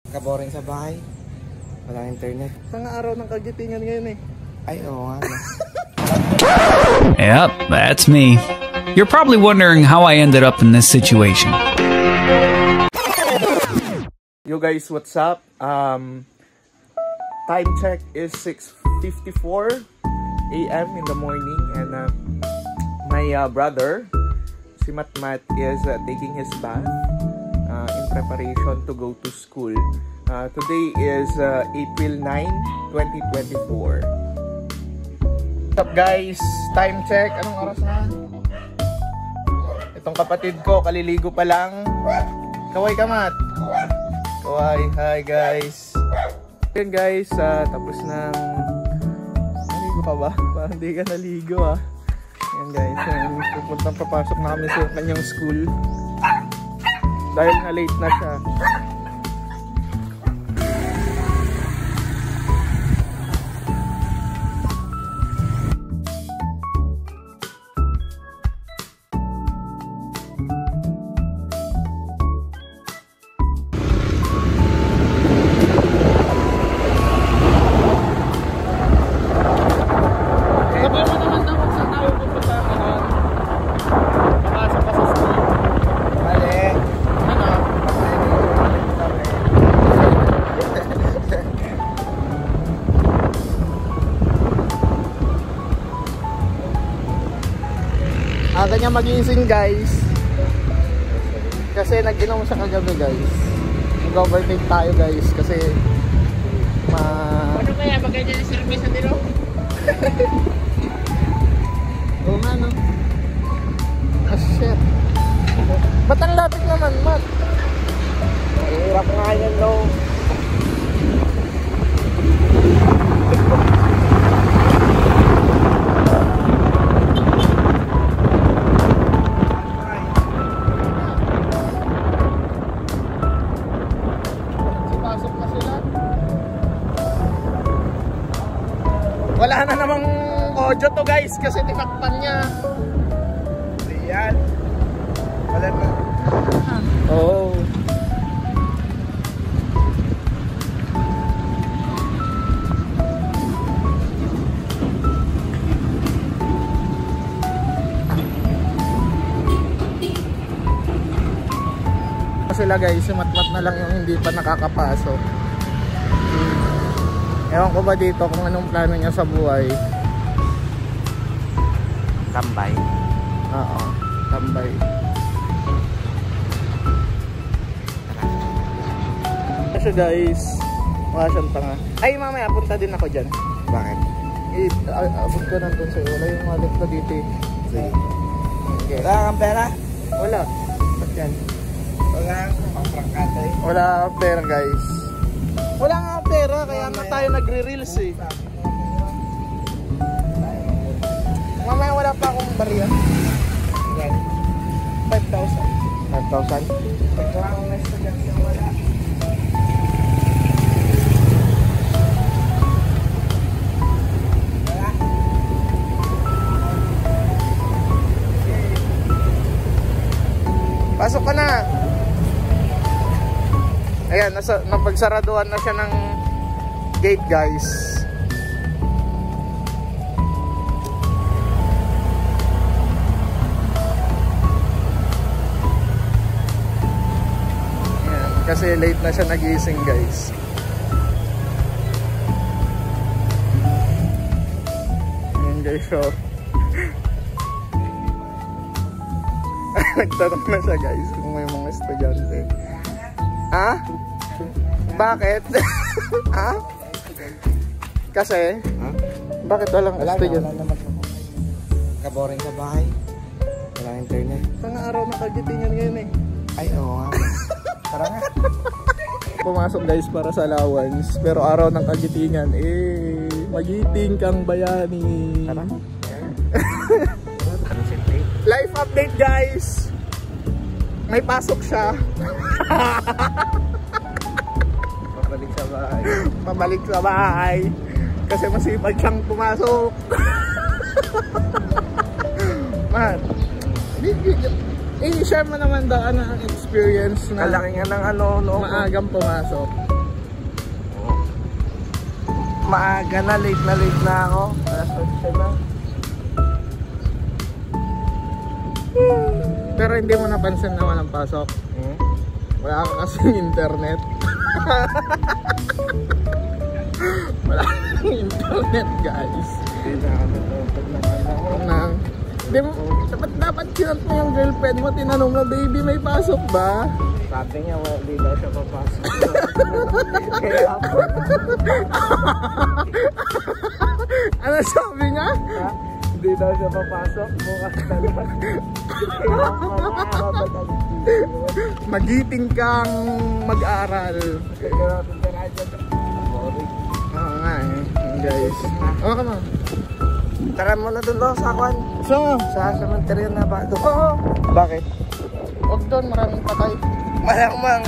Kaboring sa bahay. Walang internet. Sa nga araw ng kagitingan ngayon eh. Ay, oo nga. Yep, that's me. You're probably wondering how I ended up in this situation. Yo guys, what's up? Time check is 6:54 AM in the morning, and my brother, si Matmat, is taking his bath in preparation to go to school. Today is April 9, 2024. What's up guys? Time check. Anong oras na? Itong kapatid ko, kaliligo pa lang. Kaway ka, Mat. Kaway. Hi guys. Yan guys, tapos ng... Naligo ka ba? Parang hindi ka naligo ah. Yan guys, pupuntang papasok na kami sa kanyang school. Dahil na late na siya. Aga niya magising guys, kasi nag-inom siya kagabi guys. Mag-overtake tayo guys kasi ano kaya bagay niya yung service na dito? Oo nga no. Ah shit. Ba't ang lapit naman, Mat? Hirap nga yan no. Wala na namang audio to guys kasi tinakpan niya. Ayan. Wala na. Oh. Sila guys, mat-mat na lang yung hindi pa nakakapasok. Ewan ko ba dito kung anong plano niya sa buhay. Tambay. Oo, tambay. Kasi guys, wala siyang tanga. Ay mamaya, punta din ako dyan. Bakit? Abot ko nandun sa'yo. Wala yung wallet ko dito eh. Sige. Okay. Wala kang pera? Wala. Ba't yan? Wala kang pangprangkata eh. Wala kang pera guys. Wala nga pera, kaya na tayo nagre-reels eh. Mamaya wala pa akong barya. Yan. 5,000. 5,000? Wala akong estudyante na wala. Wala? Pasok ka na. Ayan, napagsaraduhan na siya ng gate guys. Ayan, kasi late na siya nagising guys. Ayan guys, so nagtanong na siya guys kung may mga estudyante. Ha? Bakit? Ha? Kasi? Ha? Bakit walang estudyante? Wala naman. Kaboring sa bahay. Walang internet. Sa nga araw ng kagitingan ngayon eh. Ay, oo nga. Tara nga. Pumasok guys para sa allowance. Pero araw ng kagitingan, magiting kang bayani. Tara. Life update guys. May pasok siya. Pabalik sa bahay. Pabalik sa bahay. Kasi masipag siyang pumasok. Man, i-share mo naman daan ang experience na Kalaki nga ng ano, no? maagang pumasok. Maaga na, late na ako. Alas 8 na. Pero hindi mo napansin na walang pasok. Wala ka kasing internet. Wala kasing internet, guys. Hindi na ako natutog naman ako. Hindi mo, dapat kinat mo yung girlfriend mo, tinanong mo, baby, may pasok ba? Sabi niya, hindi daw siya papasok. Kaya ako. Ano sabi niya? Ha? Hindi daw siya papasok. Bukas na lang. Kaya ako makakabagay. Magiting kang mag-aral. Kaya natin sa radyo. Boring. Oo nga eh, guys. Oo ka man. Tara muna doon daw sa kwan. So, Sa cemetery na ba? Doon. oo. Bakit? Huwag doon, maraming patay. Malamang.